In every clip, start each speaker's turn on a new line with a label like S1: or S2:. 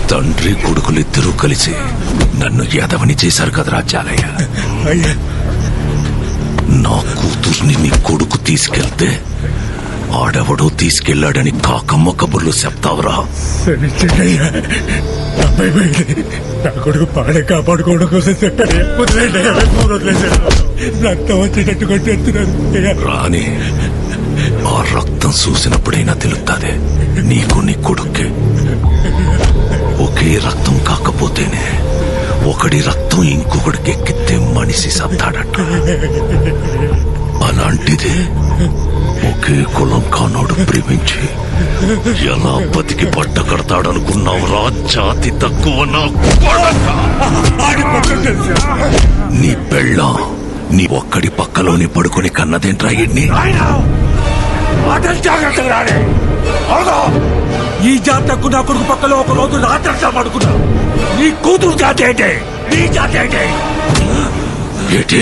S1: తండ్రి కొడుకులిద్దరూ కలిసి నన్ను యాదవని చేశారు కదరా చాలయ్య. నా కూతుర్ని నీ కొడుకు తీసుకెళ్తే ఆడెవడో తీసుకెళ్లాడని కాకమ్మ కబుర్లు చెప్తావురా?
S2: నా కొడుకు పాడే కాపాడుకోవడం కోసం చెప్పాడు. రక్తం వచ్చేటట్టు కొట్టేస్తున్నారు
S1: రాని. ఆ రక్తం చూసినప్పుడైనా తెలుస్తుంది నీకు నీ కొడుక్కి. ఒకే రక్తం కాకపోతేనే ఒకడి రక్తం ఇంకొకడికి ఎక్కితే మనిషి సత్తాడట. అలాంటిది ఒకే కులం కానోడు ప్రేమించి ఎలా బతికి పట్ట కడతాడనుకున్నావురా జాతి తక్కువ నా కొడకా? నీ పెళ్ళాం నీ ఒక్కడి పక్కలోనే పడుకొని కన్నదేంట్రా ఇడ్ని?
S2: ఈ జాతకు నా కొడుకు పక్కలో ఒక రోజు రాత్రి పడుకున్నా. నీ కూతురు జాతి ఏంటి? నీ జాతి ఏంటి?
S1: ఏంటి?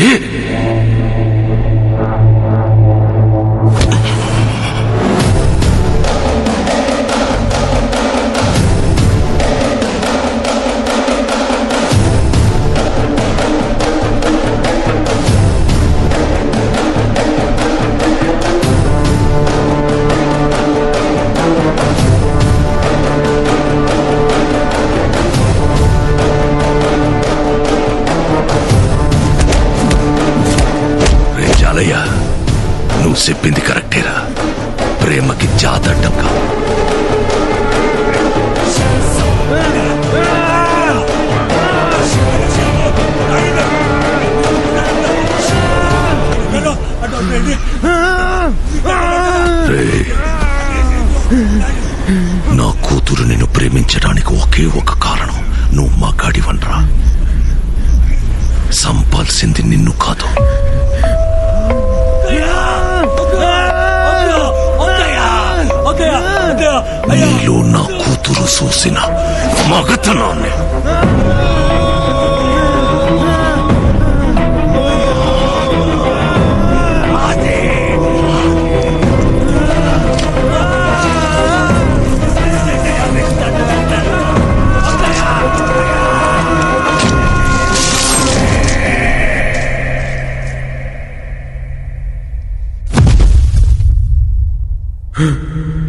S1: నువ్వు చెప్పింది కరెక్టేరా. ప్రేమకి జాతడ్డం కాదు. నా కూతురు నిన్ను ప్రేమించడానికి ఒకే ఒక కారణం. నువ్వు మగాడివన్రా. సంపాల్సింది నిన్ను కాదు. నీలో నా కూతురు చూసిన మగతనాన్ని.
S2: Huh?